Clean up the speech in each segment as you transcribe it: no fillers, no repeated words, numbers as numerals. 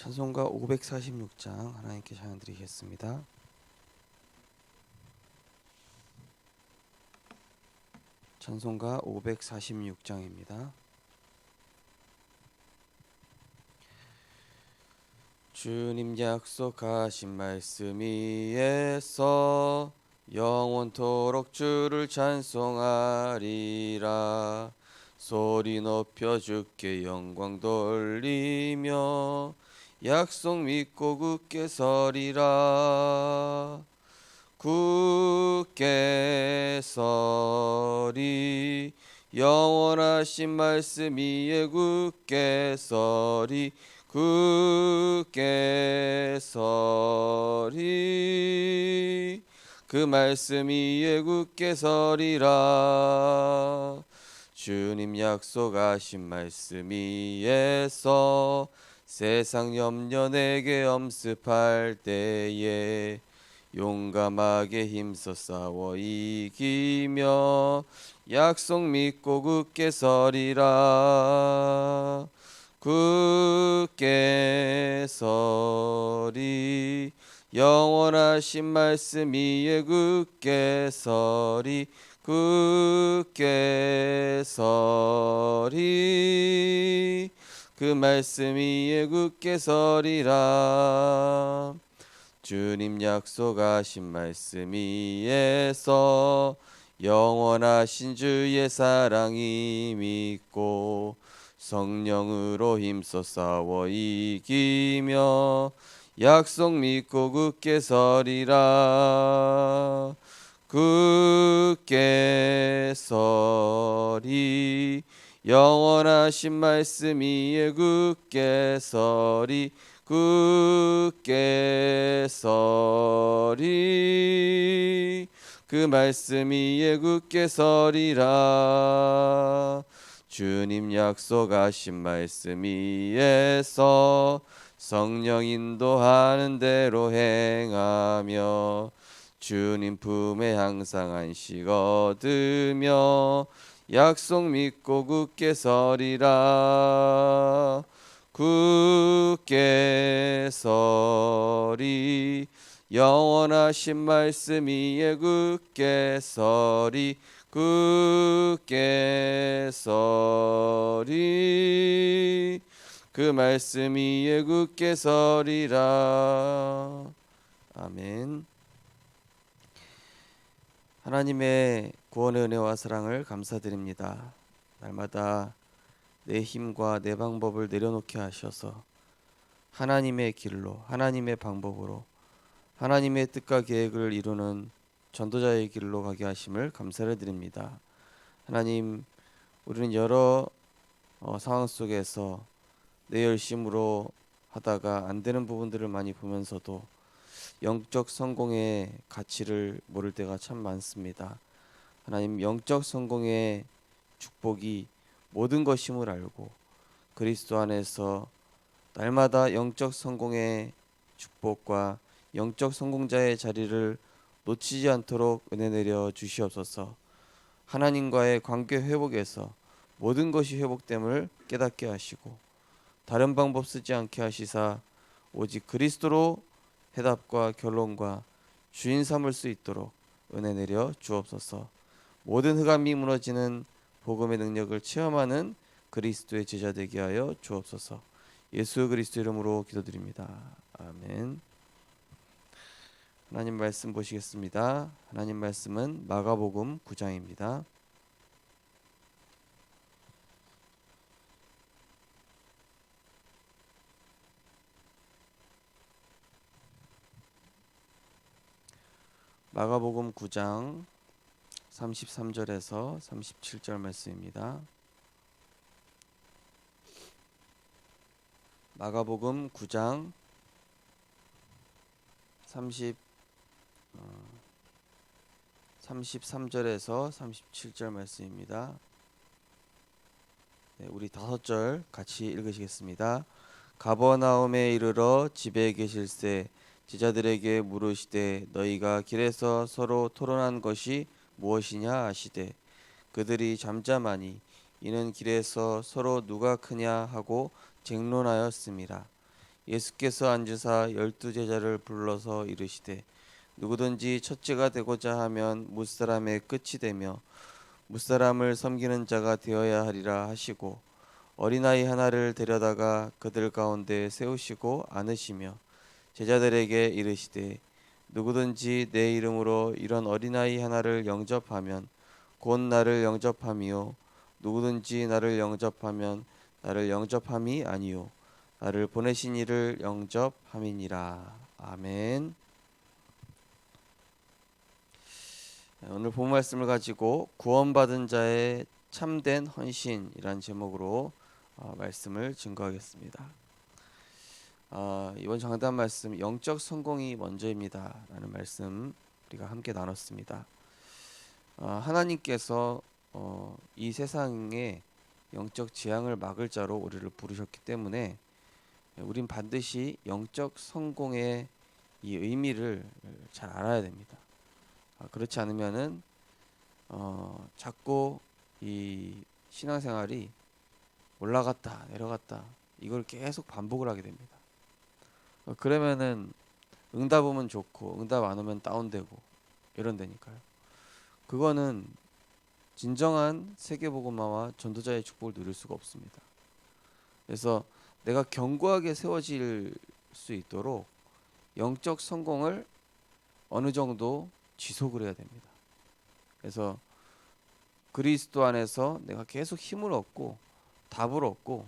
찬송가 546장 하나님께 찬양 드리겠습니다. 찬송가 546장입니다. 주님 약속하신 말씀 위에서 영원토록 주를 찬송하리라. 소리 높여 주께 영광 돌리며 약속 믿고 굳게 서리라. 굳게 서리 영원하신 말씀 위에 굳게 서리. 굳게 서리 그 말씀 위에 굳게 서리라. 주님 약속하신 말씀 위에서 세상 염려 내게 엄습할 때에 용감하게 힘써 싸워 이기며 약속 믿고 굳게 서리라. 굳게 서리 영원하신 말씀 위에 굳게 서리. 굳게 서리 그 말씀 위에 굳게 서리라. 주님 약속하신 말씀 위에서 영원하신 주의 사랑이 믿고 성령으로 힘써 싸워 이기며 약속 믿고 굳게 서리라. 굳게 서리 영원하신 말씀 위에 굳게 서리. 굳게 서리 그 말씀 위에 굳게 서리라. 주님 약속하신 말씀 위에서 성령 인도하는 대로 행하며 주님 품에 항상 안식 얻으며 약속 믿고 굳게 서리라. 굳게 서리 영원하신 말씀 위에 굳게 서리. 굳게 서리 그 말씀 위에 굳게 서리라. 아멘. 하나님의 구원의 은혜와 사랑을 감사드립니다. 날마다 내 힘과 내 방법을 내려놓게 하셔서 하나님의 길로, 하나님의 방법으로 하나님의 뜻과 계획을 이루는 전도자의 길로 가게 하심을 감사를 드립니다. 하나님, 우리는 여러 상황 속에서 내 열심으로 하다가 안 되는 부분들을 많이 보면서도 영적 성공의 가치를 모를 때가 참 많습니다. 하나님, 영적 성공의 축복이 모든 것임을 알고 그리스도 안에서 날마다 영적 성공의 축복과 영적 성공자의 자리를 놓치지 않도록 은혜 내려 주시옵소서. 하나님과의 관계 회복에서 모든 것이 회복됨을 깨닫게 하시고 다른 방법 쓰지 않게 하시사 오직 그리스도로 해답과 결론과 주인 삼을 수 있도록 은혜 내려 주옵소서. 모든 흑암이 무너지는 복음의 능력을 체험하는 그리스도의 제자 되게 하여 주옵소서. 예수 그리스도 이름으로 기도드립니다. 아멘. 하나님 말씀 보시겠습니다. 하나님 말씀은 마가복음 9장입니다. 마가복음 9장 33절에서 37절 말씀입니다. 마가복음 9장 33절에서 37절 말씀입니다. 네, 우리 5절 같이 읽으시겠습니다. 가버나움에 이르러 집에 계실새 제자들에게 물으시되 너희가 길에서 서로 토론한 것이 무엇이냐 하시되 그들이 잠잠하니 이는 길에서 서로 누가 크냐 하고 쟁론하였음이라. 예수께서 앉으사 12제자를 불러서 이르시되 누구든지 첫째가 되고자 하면 무사람의 끝이 되며 무사람을 섬기는 자가 되어야 하리라 하시고 어린아이 하나를 데려다가 그들 가운데 세우시고 안으시며 제자들에게 이르시되 누구든지 내 이름으로 이런 어린아이 하나를 영접하면 곧 나를 영접함이요 누구든지 나를 영접하면 나를 영접함이 아니요 나를 보내신 이를 영접함이니라. 아멘. 오늘 본 말씀을 가지고 구원받은 자의 참된 헌신이란 제목으로 말씀을 증거하겠습니다. 이번 장단 말씀 영적 성공이 먼저입니다 라는 말씀 우리가 함께 나눴습니다. 하나님께서 이 세상에 영적 재앙을 막을 자로 우리를 부르셨기 때문에 우린 반드시 영적 성공의 이 의미를 잘 알아야 됩니다. 그렇지 않으면은 자꾸 이 신앙생활이 올라갔다 내려갔다 이걸 계속 반복을 하게 됩니다. 그러면은 응답 오면 좋고 응답 안 오면 다운되고 이런다니까요. 그거는 진정한 세계복음화와 전도자의 축복을 누릴 수가 없습니다. 그래서 내가 견고하게 세워질 수 있도록 영적 성공을 어느 정도 지속을 해야 됩니다. 그래서 그리스도 안에서 내가 계속 힘을 얻고 답을 얻고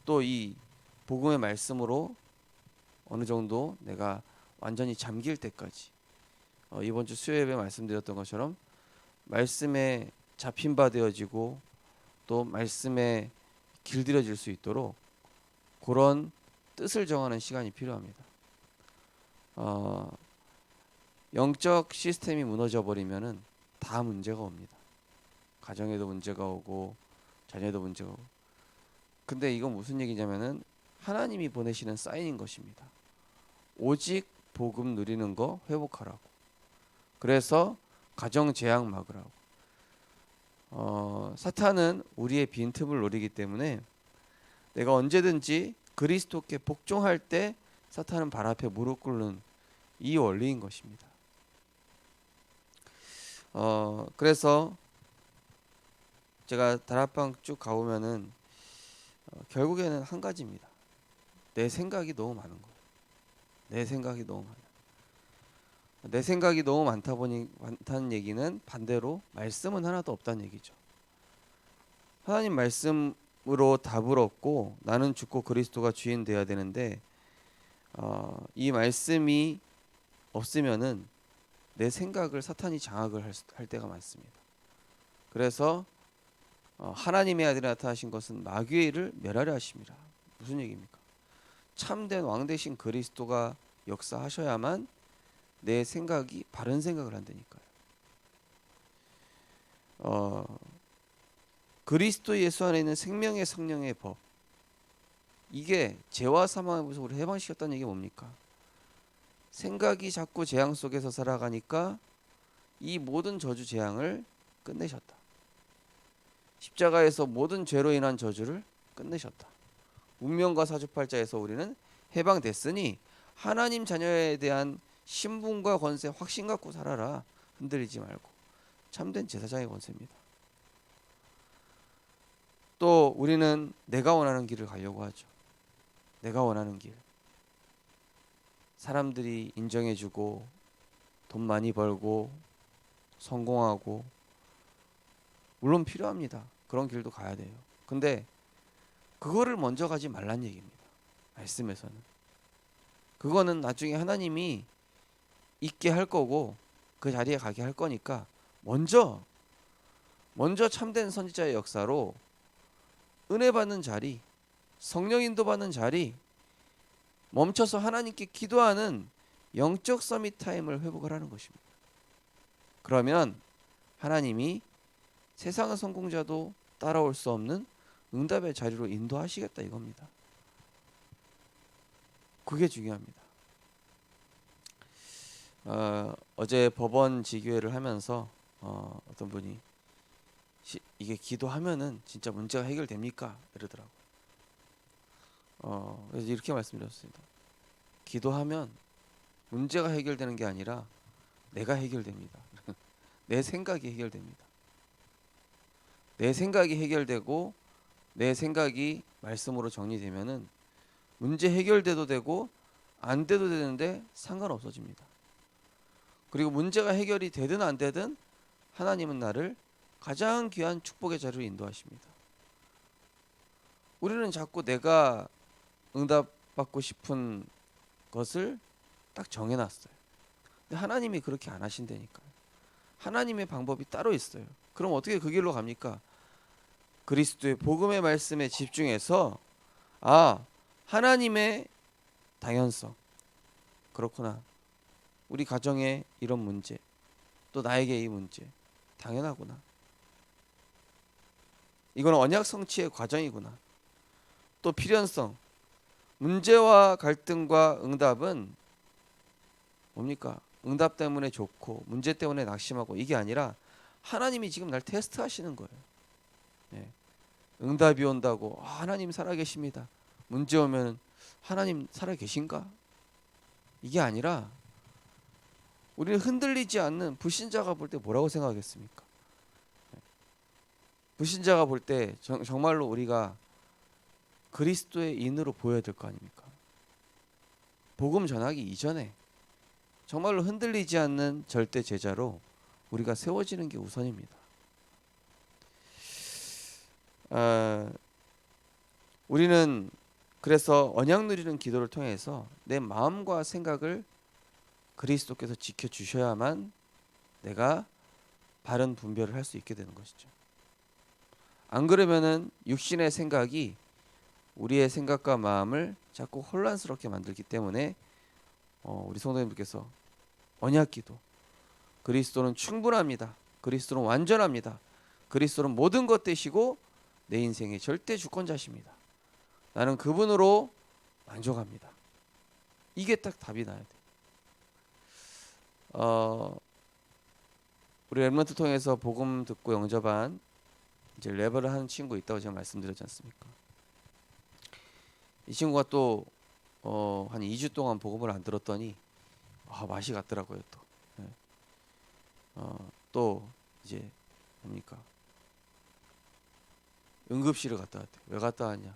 또 이 복음의 말씀으로 어느 정도 내가 완전히 잠길 때까지 이번 주 수요예배 말씀드렸던 것처럼 말씀에 잡힌 바 되어지고 또 말씀에 길들여질 수 있도록 그런 뜻을 정하는 시간이 필요합니다. 영적 시스템이 무너져 버리면은 다 문제가 옵니다. 가정에도 문제가 오고 자녀에도 문제가 오고. 근데 이건 무슨 얘기냐면은 하나님이 보내시는 사인인 것입니다. 오직 복음 누리는 거 회복하라고. 그래서 가정 재앙 막으라고. 사탄은 우리의 빈틈을 노리기 때문에 내가 언제든지 그리스도께 복종할 때 사탄은 발 앞에 무릎 꿇는 이 원리인 것입니다. 그래서 제가 다락방 쭉 가보면은 결국에는 한 가지입니다. 내 생각이 너무 많은 거예요. 내 생각이 너무 많아요. 내 생각이 너무 많다는 얘기는 반대로 말씀은 하나도 없다는 얘기죠. 하나님 말씀으로 답을 얻고 나는 죽고 그리스도가 주인 되어야 되는데 이 말씀이 없으면은 내 생각을 사탄이 장악을 할 때가 많습니다. 그래서 하나님의 아들이 나타나신 것은 마귀를 멸하려 하심이라. 무슨 얘기입니까? 참된 왕 되신 그리스도가 역사하셔야만 내 생각이 바른 생각을 한다니까요. 그리스도 예수 안에 있는 생명의 성령의 법, 이게 죄와 사망에서 우리를 해방시켰다는 얘기 뭡니까? 생각이 자꾸 재앙 속에서 살아가니까 이 모든 저주 재앙을 끝내셨다. 십자가에서 모든 죄로 인한 저주를 끝내셨다. 운명과 사주팔자에서 우리는 해방됐으니 하나님 자녀에 대한 신분과 권세 확신 갖고 살아라. 흔들리지 말고. 참된 제사장의 권세입니다. 또 우리는 내가 원하는 길을 가려고 하죠. 내가 원하는 길. 사람들이 인정해주고 돈 많이 벌고 성공하고 물론 필요합니다. 그런 길도 가야 돼요. 근데 그거를 먼저 가지 말란 얘기입니다. 말씀에서는. 그거는 나중에 하나님이 있게 할 거고 그 자리에 가게 할 거니까 먼저 참된 선지자의 역사로 은혜 받는 자리, 성령 인도 받는 자리, 멈춰서 하나님께 기도하는 영적 서밋 타임을 회복을 하는 것입니다. 그러면 하나님이 세상의 성공자도 따라올 수 없는 응답의 자리로 인도하시겠다 이겁니다. 그게 중요합니다. 어제 법원 지교회를 하면서 어떤 분이 이게 기도하면은 진짜 문제가 해결됩니까? 이러더라고요. 그래서 이렇게 말씀드렸습니다. 기도하면 문제가 해결되는 게 아니라 내가 해결됩니다. 내 생각이 해결됩니다. 내 생각이 해결되고 내 생각이 말씀으로 정리되면은 문제 해결돼도 되고 안 돼도 되는데 상관없어집니다. 그리고 문제가 해결이 되든 안 되든 하나님은 나를 가장 귀한 축복의 자리로 인도하십니다. 우리는 자꾸 내가 응답받고 싶은 것을 딱 정해놨어요. 근데 하나님이 그렇게 안 하신다니까요. 하나님의 방법이 따로 있어요. 그럼 어떻게 그 길로 갑니까? 그리스도의 복음의 말씀에 집중해서 하나님의 당연성, 그렇구나. 우리 가정에 이런 문제, 또 나에게 이 문제 당연하구나. 이건 언약 성취의 과정이구나. 또 필연성, 문제와 갈등과 응답은 뭡니까? 응답 때문에 좋고 문제 때문에 낙심하고 이게 아니라 하나님이 지금 날 테스트하시는 거예요. 예. 응답이 온다고 하나님 살아계십니다. 문제 오면 하나님 살아계신가? 이게 아니라 우리는 흔들리지 않는 불신자가 볼 때 뭐라고 생각하겠습니까? 불신자가 볼 때 정말로 우리가 그리스도의 인으로 보여야 될 거 아닙니까? 복음 전하기 이전에 정말로 흔들리지 않는 절대 제자로 우리가 세워지는 게 우선입니다. 우리는 그래서 언약 누리는 기도를 통해서 내 마음과 생각을 그리스도께서 지켜주셔야만 내가 바른 분별을 할 수 있게 되는 것이죠. 안 그러면은 육신의 생각이 우리의 생각과 마음을 자꾸 혼란스럽게 만들기 때문에 우리 성도님들께서 언약기도, 그리스도는 충분합니다. 그리스도는 완전합니다. 그리스도는 모든 것 되시고 내 인생의 절대 주권자십니다. 나는 그분으로 만족합니다. 이게 딱 답이 나야 돼. 우리 랩런트 통해서 복음 듣고 영접한 이제 레벨을 하는 친구 있다고 제가 말씀드렸지 않습니까? 이 친구가 또 한 2주 동안 복음을 안 들었더니 맛이 갔더라고요. 또 또 이제 뭡니까? 응급실을 갔다 왔대. 왜 갔다 왔냐?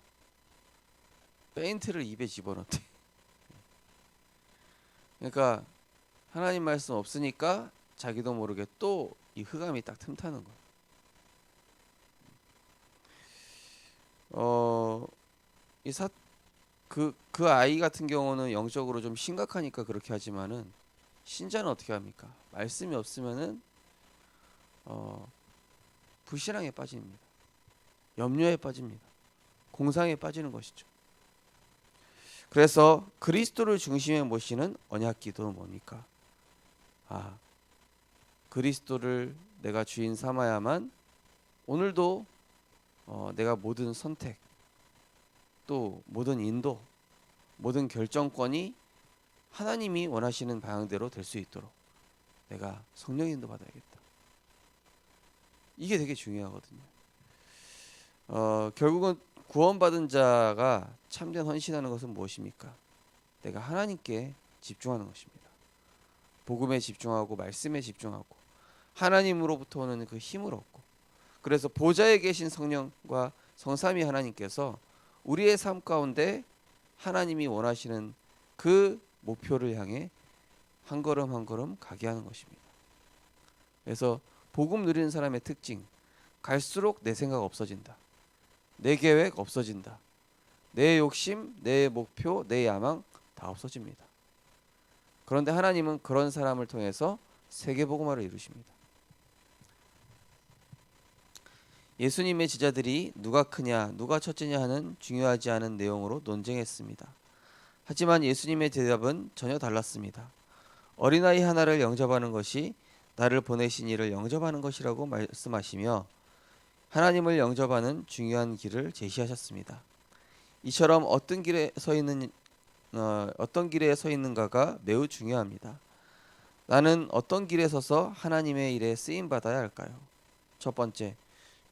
페인트를 입에 집어넣대. 그러니까 하나님 말씀 없으니까 자기도 모르게 또 이 흑암이 딱 틈타는 거야. 그 아이 같은 경우는 영적으로 좀 심각하니까 그렇게 하지만은 신자는 어떻게 합니까? 말씀이 없으면은 불신앙에 빠집니다. 염려에 빠집니다. 공상에 빠지는 것이죠. 그래서 그리스도를 중심에 모시는 언약 기도는 뭡니까? 그리스도를 내가 주인 삼아야만 오늘도 내가 모든 선택, 또 모든 인도, 모든 결정권이 하나님이 원하시는 방향대로 될 수 있도록 내가 성령 인도 받아야겠다. 이게 되게 중요하거든요. 결국은 구원받은 자가 참된 헌신하는 것은 무엇입니까? 내가 하나님께 집중하는 것입니다. 복음에 집중하고 말씀에 집중하고 하나님으로부터 오는 그 힘을 얻고, 그래서 보좌에 계신 성령과 성삼위 하나님께서 우리의 삶 가운데 하나님이 원하시는 그 목표를 향해 한 걸음 한 걸음 가게 하는 것입니다. 그래서 복음 누리는 사람의 특징, 갈수록 내 생각 없어진다. 내 계획 없어진다. 내 욕심, 내 목표, 내 야망 다 없어집니다. 그런데 하나님은 그런 사람을 통해서 세계복음화를 이루십니다. 예수님의 제자들이 누가 크냐, 누가 첫째냐 하는 중요하지 않은 내용으로 논쟁했습니다. 하지만 예수님의 대답은 전혀 달랐습니다. 어린아이 하나를 영접하는 것이 나를 보내신 이를 영접하는 것이라고 말씀하시며 하나님을 영접하는 중요한 길을 제시하셨습니다. 이처럼 어떤 길에 서 있는가가 매우 중요합니다. 나는 어떤 길에 서서 하나님의 일에 쓰임 받아야 할까요? 첫 번째,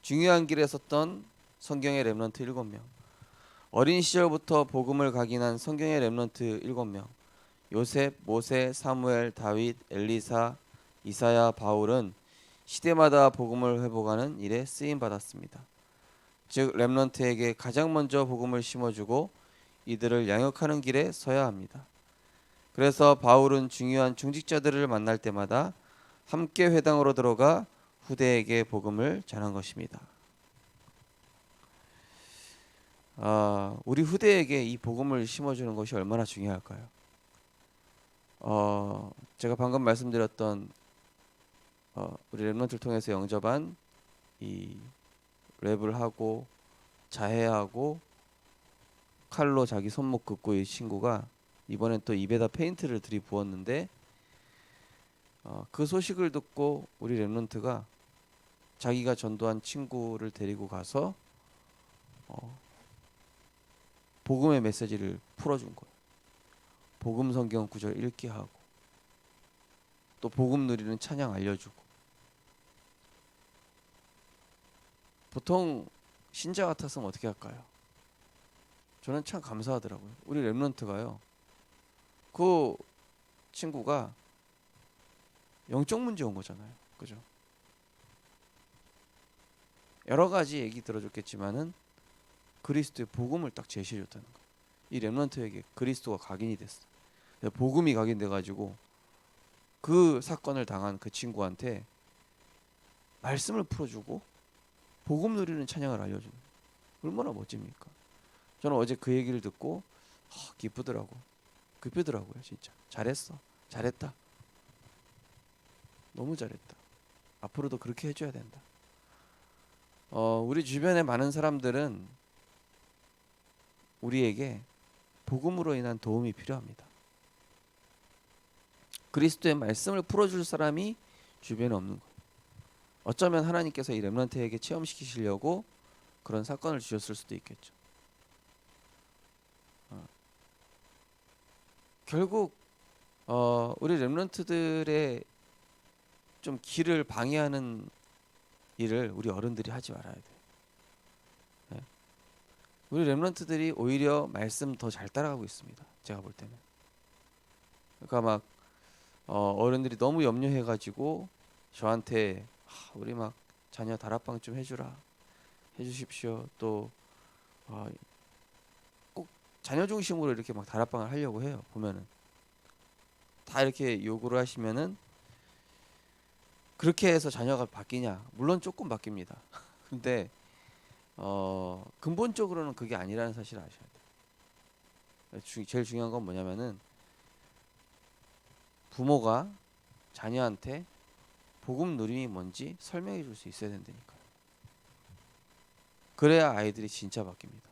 중요한 길에 섰던 성경의 렘넌트 7명. 어린 시절부터 복음을 각인한 성경의 렘넌트 7명, 요셉, 모세, 사무엘, 다윗, 엘리사, 이사야, 바울은 시대마다 복음을 회복하는 일에 쓰임 받았습니다. 즉 렘넌트에게 가장 먼저 복음을 심어주고 이들을 양육하는 길에 서야 합니다. 그래서 바울은 중요한 중직자들을 만날 때마다 함께 회당으로 들어가 후대에게 복음을 전한 것입니다. 우리 후대에게 이 복음을 심어주는 것이 얼마나 중요할까요? 제가 방금 말씀드렸던 우리 랩런트를 통해서 영접한 이 랩을 하고 자해하고 칼로 자기 손목 긋고 이 친구가 이번엔 또 입에다 페인트를 들이부었는데 그 소식을 듣고 우리 랩런트가 자기가 전도한 친구를 데리고 가서 복음의 메시지를 풀어준 거예요. 복음 성경 구절 읽게 하고 또 복음 누리는 찬양 알려주고. 보통 신자 같았으면 어떻게 할까요? 저는 참 감사하더라고요. 우리 랩런트가요. 그 친구가 영적 문제 온 거잖아요. 그죠? 여러 가지 얘기 들어줬겠지만은 그리스도의 복음을 딱 제시해 줬다는 거예요. 이 랩런트에게 그리스도가 각인이 됐어. 복음이 각인돼 가지고 그 사건을 당한 그 친구한테 말씀을 풀어주고 복음 누리는 찬양을 알려주는 얼마나 멋집니까? 저는 어제 그 얘기를 듣고 기쁘더라고요. 진짜 잘했어, 잘했다, 너무 잘했다. 앞으로도 그렇게 해줘야 된다. 우리 주변에 많은 사람들은 우리에게 복음으로 인한 도움이 필요합니다. 그리스도의 말씀을 풀어줄 사람이 주변에 없는 거예요. 어쩌면 하나님께서 이 렘넌트에게 체험시키시려고 그런 사건을 주셨을 수도 있겠죠. 결국 우리 렘넌트들의 좀 길을 방해하는 일을 우리 어른들이 하지 말아야 돼요. 네. 우리 렘넌트들이 오히려 말씀 더 잘 따라가고 있습니다. 제가 볼 때는. 그러니까 막 어른들이 너무 염려해가지고 저한테 우리 막 자녀 다락방 좀 해주십시오. 또 꼭 자녀 중심으로 이렇게 막 다락방을 하려고 해요. 보면은 다 이렇게 요구를 하시면은 그렇게 해서 자녀가 바뀌냐? 물론 조금 바뀝니다. 근데 근본적으로는 그게 아니라는 사실을 아셔야 돼요. 제일 중요한 건 뭐냐면은 부모가 자녀한테 복음 누림이 뭔지 설명해 줄 수 있어야 된다니까요. 그래야 아이들이 진짜 바뀝니다.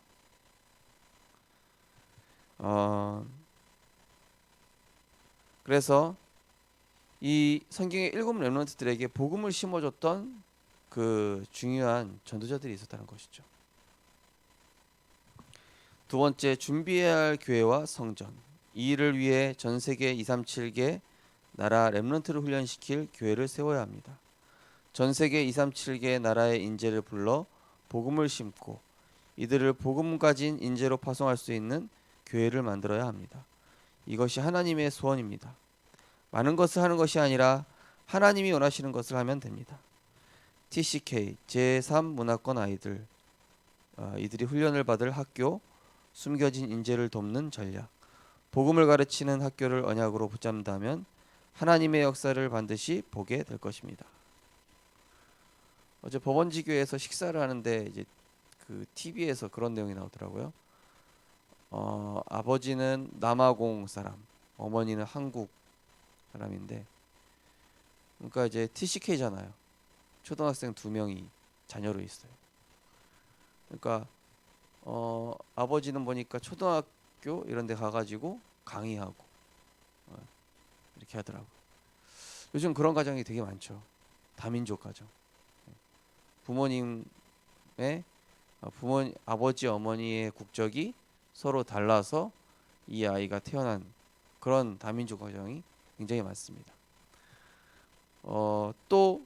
그래서 이 성경의 7 렘넌트들에게 복음을 심어줬던 그 중요한 전도자들이 있었다는 것이죠. 두 번째, 준비해야 할 교회와 성전. 이 일을 위해 전 세계 237개 나라 렘넌트를 훈련시킬 교회를 세워야 합니다. 전 세계 237개 나라의 인재를 불러 복음을 심고 이들을 복음 가진 인재로 파송할 수 있는 교회를 만들어야 합니다. 이것이 하나님의 소원입니다. 많은 것을 하는 것이 아니라 하나님이 원하시는 것을 하면 됩니다. TCK 제3문화권 아이들 이들이 훈련을 받을 학교, 숨겨진 인재를 돕는 전략, 복음을 가르치는 학교를 언약으로 붙잡는다면 하나님의 역사를 반드시 보게 될 것입니다. 어제 법원지교에서 식사를 하는데 이제 그 TV에서 그런 내용이 나오더라고요. 아버지는 남아공 사람, 어머니는 한국 사람인데, 그러니까 이제 TCK잖아요. 초등학생 2명이 자녀로 있어요. 그러니까 아버지는 보니까 초등학교 이런 데 가가지고 강의하고 이렇게 하더라고요. 요즘 그런 가정이 되게 많죠. 다민족 가정. 부모님의 아버지 어머니의 국적이 서로 달라서 이 아이가 태어난 그런 다민족 가정이 굉장히 많습니다. 또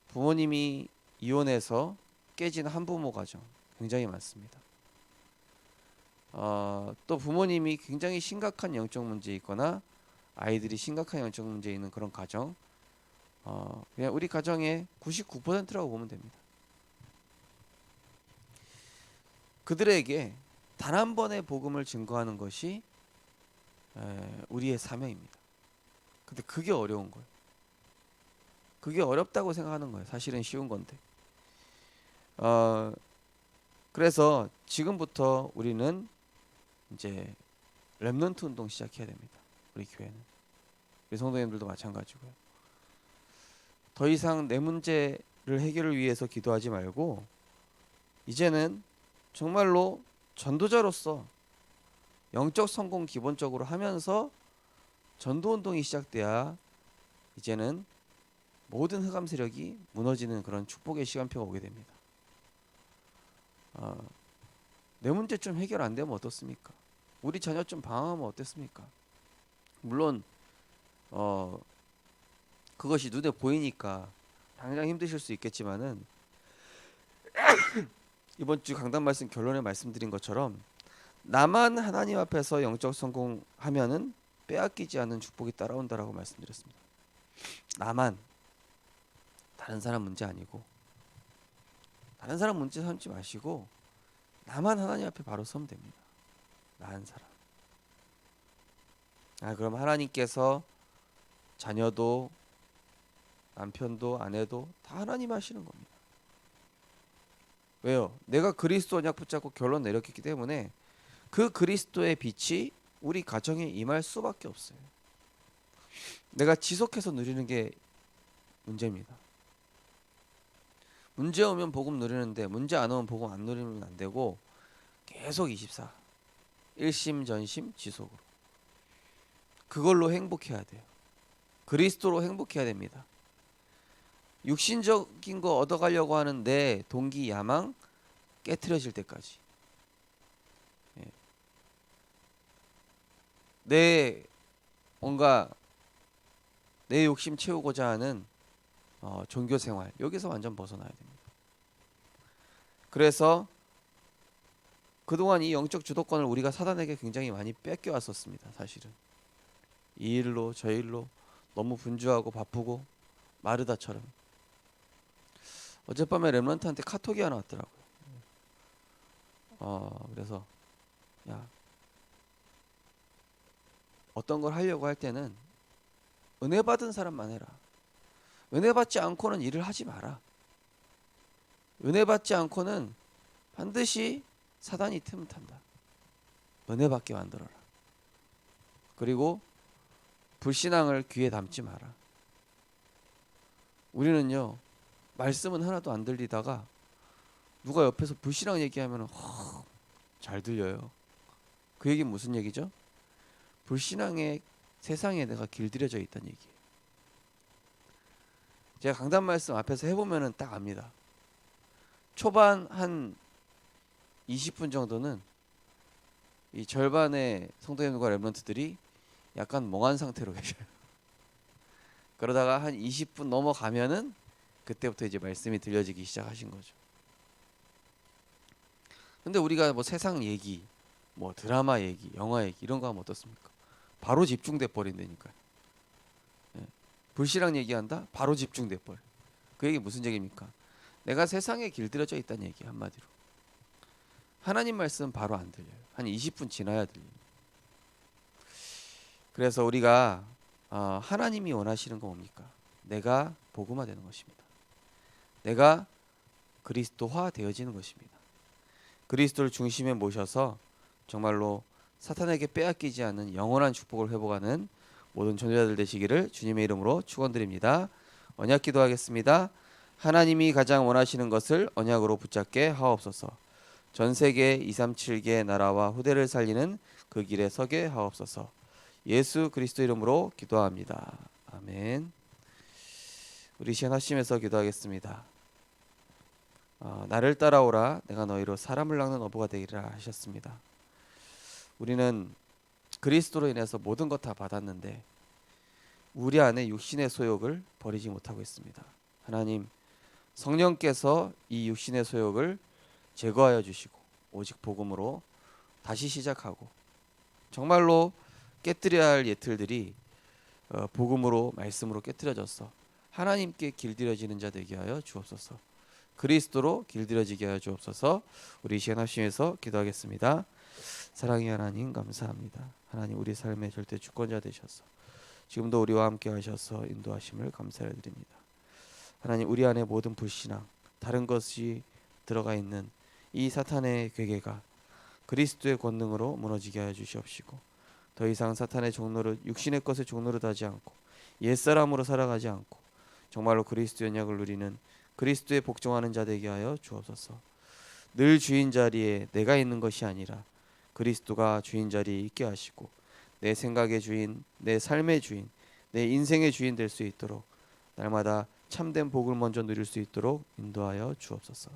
부모님이 이혼해서 깨진 한부모 가정 굉장히 많습니다. 또 부모님이 굉장히 심각한 영적 문제 있거나 아이들이 심각한 영적 문제 있는 그런 가정, 그냥 우리 가정의 99%라고 보면 됩니다. 그들에게 단 한 번의 복음을 증거하는 것이 우리의 사명입니다. 근데 그게 어려운 거예요. 그게 어렵다고 생각하는 거예요. 사실은 쉬운 건데. 그래서 지금부터 우리는 이제 렘넌트 운동 시작해야 됩니다. 우리 교회는. 우리 성도님들도 마찬가지고요. 더 이상 내 문제를 해결을 위해서 기도하지 말고 이제는 정말로 전도자로서 영적 성공 기본적으로 하면서 전도 운동이 시작돼야 이제는 모든 흑암 세력이 무너지는 그런 축복의 시간표가 오게 됩니다. 내 문제 좀 해결 안 되면 어떻습니까? 우리 자녀 좀 방황하면 어땠습니까? 물론 그것이 눈에 보이니까 당장 힘드실 수 있겠지만은 이번 주 강단 말씀 결론에 말씀드린 것처럼 나만 하나님 앞에서 영적 성공하면은 빼앗기지 않는 축복이 따라온다라고 말씀드렸습니다. 나만, 다른 사람 문제 아니고, 다른 사람 문제 삼지 마시고 나만 하나님 앞에 바로 서면 됩니다. 나 한 사람. 그럼 하나님께서 자녀도 남편도 아내도 다 하나님 하시는 겁니다. 왜요? 내가 그리스도 언약 붙잡고 결론 내렸기 때문에 그 그리스도의 빛이 우리 가정에 임할 수밖에 없어요. 내가 지속해서 누리는 게 문제입니다. 문제 오면 복음 누리는데 문제 안 오면 복음 안 누리면 안 되고 계속 24 일심전심 지속으로 그걸로 행복해야 돼요. 그리스도로 행복해야 됩니다. 육신적인 거 얻어가려고 하는 내 동기 야망 깨트려질 때까지 내 뭔가 내 욕심 채우고자 하는 종교 생활 여기서 완전 벗어나야 됩니다. 그래서 그동안 이 영적 주도권을 우리가 사단에게 굉장히 많이 뺏겨왔었습니다. 사실은 이 일로 저 일로 너무 분주하고 바쁘고 마르다처럼. 어젯밤에 렘넌트한테 카톡이 하나 왔더라고요. 그래서 야 어떤 걸 하려고 할 때는 은혜 받은 사람만 해라. 은혜 받지 않고는 일을 하지 마라. 은혜 받지 않고는 반드시 사단이 틈을 탄다. 은혜 받게 만들어라. 그리고 불신앙을 귀에 담지 마라. 우리는요 말씀은 하나도 안 들리다가 누가 옆에서 불신앙 얘기하면 잘 들려요. 그 얘기는 무슨 얘기죠? 불신앙의 세상에 내가 길들여져 있다는 얘기예요. 제가 강단 말씀 앞에서 해보면은 딱 압니다. 초반 한 20분 정도는 이 절반의 성도님과 렘넌트들이 약간 멍한 상태로 계셔요. 그러다가 한 20분 넘어가면은 그때부터 이제 말씀이 들려지기 시작하신 거죠. 근데 우리가 뭐 세상 얘기, 뭐 드라마 얘기, 영화 얘기 이런 거 하면 어떻습니까? 바로 집중돼 버린다니까요. 불신앙 얘기한다? 바로 집중돼 버려. 그 얘기 무슨 얘기입니까? 내가 세상에 길들여져 있다는 얘기 한마디로. 하나님 말씀 바로 안 들려요. 한 20분 지나야 들려요. 그래서 우리가 하나님이 원하시는 거 뭡니까? 내가 복음화 되는 것입니다. 내가 그리스도화 되어지는 것입니다. 그리스도를 중심에 모셔서 정말로 사탄에게 빼앗기지 않는 영원한 축복을 회복하는 모든 전도자들 되시기를 주님의 이름으로 축원드립니다. 언약 기도하겠습니다. 하나님이 가장 원하시는 것을 언약으로 붙잡게 하옵소서. 전 세계 237개 나라와 후대를 살리는 그 길에 서게 하옵소서. 예수 그리스도 이름으로 기도합니다. 아멘. 우리 시간 하시면서 기도하겠습니다. 나를 따라오라 내가 너희로 사람을 낚는 어부가 되리라 하셨습니다. 우리는 그리스도로 인해서 모든 것 다 받았는데 우리 안에 육신의 소욕을 버리지 못하고 있습니다. 하나님 성령께서 이 육신의 소욕을 제거하여 주시고 오직 복음으로 다시 시작하고 정말로 깨뜨려야 할 예틀들이 복음으로 말씀으로 깨뜨려졌어. 하나님께 길들여지는 자 되게 하여 주옵소서. 그리스도로 길들여지게 하여 주옵소서. 우리 이 시간 합심해서 기도하겠습니다. 사랑의 하나님 감사합니다. 하나님 우리 삶의 절대 주권자 되셔서 지금도 우리와 함께 하셔서 인도하심을 감사를 드립니다. 하나님 우리 안에 모든 불신앙 다른 것이 들어가 있는 이 사탄의 괴계가 그리스도의 권능으로 무너지게 하여 주시옵시고 더 이상 사탄의 종노릇 육신의 것을 종노릇 하지 않고 옛사람으로 살아가지 않고 정말로 그리스도의 언약을 누리는 그리스도에 복종하는 자 되게 하여 주옵소서. 늘 주인 자리에 내가 있는 것이 아니라 그리스도가 주인 자리에 있게 하시고 내 생각의 주인, 내 삶의 주인, 내 인생의 주인 될 수 있도록 날마다 참된 복을 먼저 누릴 수 있도록 인도하여 주옵소서.